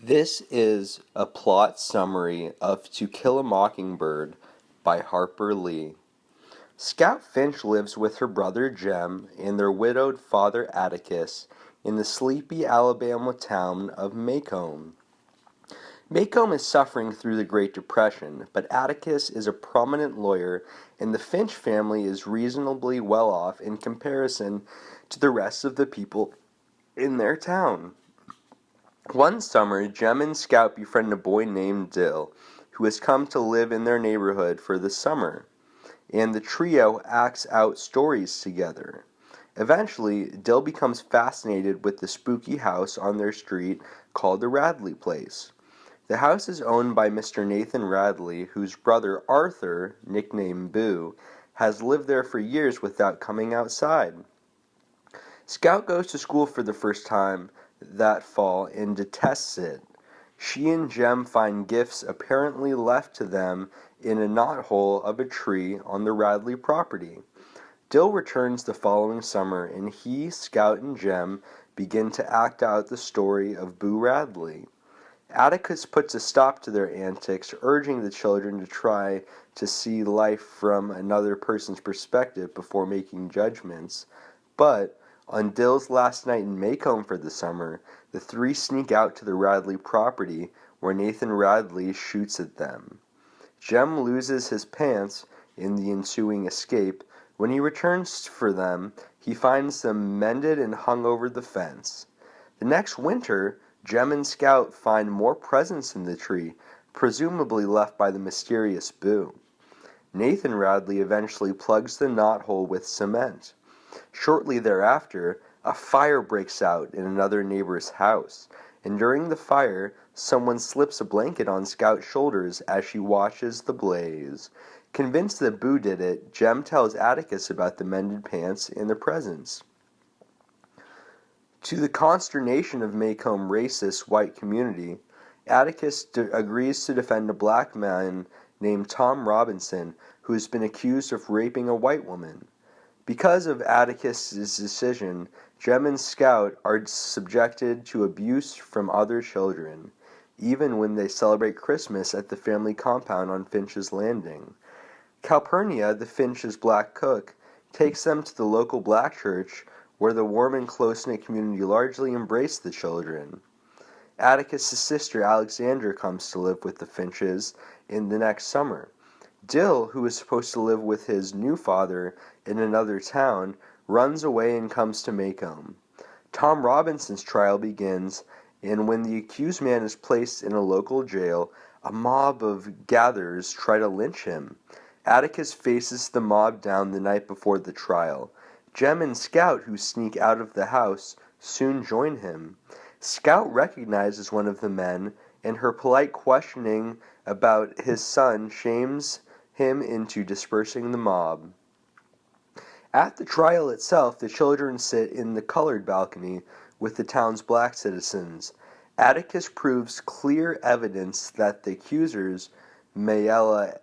This is a plot summary of To Kill a Mockingbird by Harper Lee. Scout Finch lives with her brother Jem and their widowed father Atticus in the sleepy Alabama town of Macomb. Macomb is suffering through the Great Depression, but Atticus is a prominent lawyer and the Finch family is reasonably well off in comparison to the rest of the people in their town. One summer, Jem and Scout befriend a boy named Dill, who has come to live in their neighborhood for the summer, and the trio acts out stories together. Eventually, Dill becomes fascinated with the spooky house on their street called the Radley Place. The house is owned by Mr. Nathan Radley, whose brother Arthur, nicknamed Boo, has lived there for years without coming outside. Scout goes to school for the first time that fall and detests it. She and Jem find gifts apparently left to them in a knothole of a tree on the Radley property. Dill returns the following summer, and he, Scout, and Jem begin to act out the story of Boo Radley. Atticus puts a stop to their antics, urging the children to try to see life from another person's perspective before making judgments. But on Dill's last night in Macomb for the summer, the three sneak out to the Radley property, where Nathan Radley shoots at them. Jem loses his pants in the ensuing escape. When he returns for them, he finds them mended and hung over the fence. The next winter, Jem and Scout find more presents in the tree, presumably left by the mysterious Boo. Nathan Radley eventually plugs the knothole with cement. Shortly thereafter, a fire breaks out in another neighbor's house, and during the fire, someone slips a blanket on Scout's shoulders as she watches the blaze. Convinced that Boo did it, Jem tells Atticus about the mended pants and the presents. To the consternation of Macomb racist white community, Atticus agrees to defend a black man named Tom Robinson, who has been accused of raping a white woman. Because of Atticus's decision, Jem and Scout are subjected to abuse from other children, even when they celebrate Christmas at the family compound on Finch's Landing. Calpurnia, the Finch's black cook, takes them to the local black church, where the warm and close-knit community largely embrace the children. Atticus' sister Alexandra comes to live with the Finches in the next summer. Dill, who is supposed to live with his new father in another town, runs away and comes to Macomb. Tom Robinson's trial begins, and when the accused man is placed in a local jail, a mob of gatherers try to lynch him. Atticus faces the mob down the night before the trial. Jem and Scout, who sneak out of the house, soon join him. Scout recognizes one of the men, and her polite questioning about his son shames him into dispersing the mob. At the trial itself, the children sit in the colored balcony with the town's black citizens. Atticus proves clear evidence that the accusers, Mayella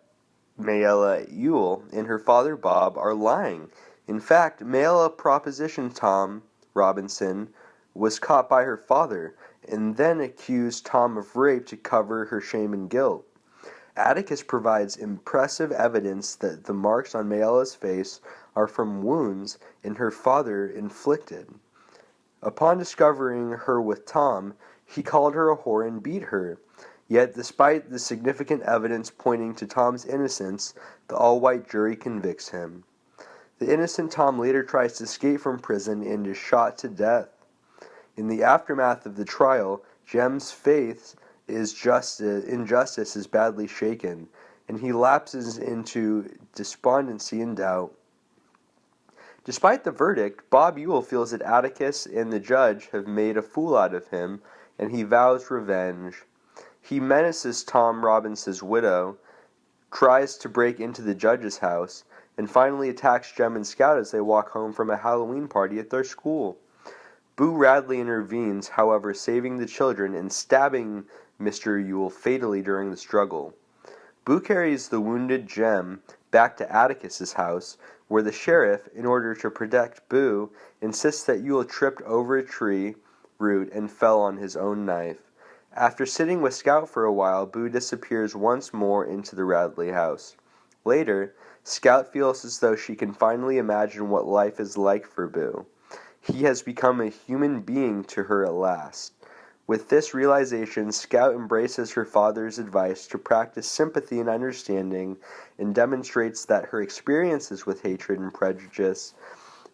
Ewell and her father Bob, are lying. In fact, Mayella propositioned Tom Robinson was caught by her father, and then accused Tom of rape to cover her shame and guilt. Atticus provides impressive evidence that the marks on Mayella's face are from wounds her father inflicted. Upon discovering her with Tom, he called her a whore and beat her. Yet, despite the significant evidence pointing to Tom's innocence, the all-white jury convicts him. The innocent Tom later tries to escape from prison and is shot to death. In the aftermath of the trial, Jem's faith in justice is badly shaken, and he lapses into despondency and doubt. Despite the verdict, Bob Ewell feels that Atticus and the judge have made a fool out of him, and he vows revenge. He menaces Tom Robinson's widow, tries to break into the judge's house, and finally attacks Jem and Scout as they walk home from a Halloween party at their school. Boo Radley intervenes, however, saving the children and stabbing Mr. Ewell fatally during the struggle. Boo carries the wounded Jem back to Atticus's house, where the sheriff, in order to protect Boo, insists that Ewell tripped over a tree root and fell on his own knife. After sitting with Scout for a while, Boo disappears once more into the Radley house. Later, Scout feels as though she can finally imagine what life is like for Boo. He has become a human being to her at last. With this realization, Scout embraces her father's advice to practice sympathy and understanding and demonstrates that her experiences with hatred and prejudice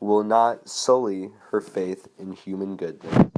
will not sully her faith in human goodness.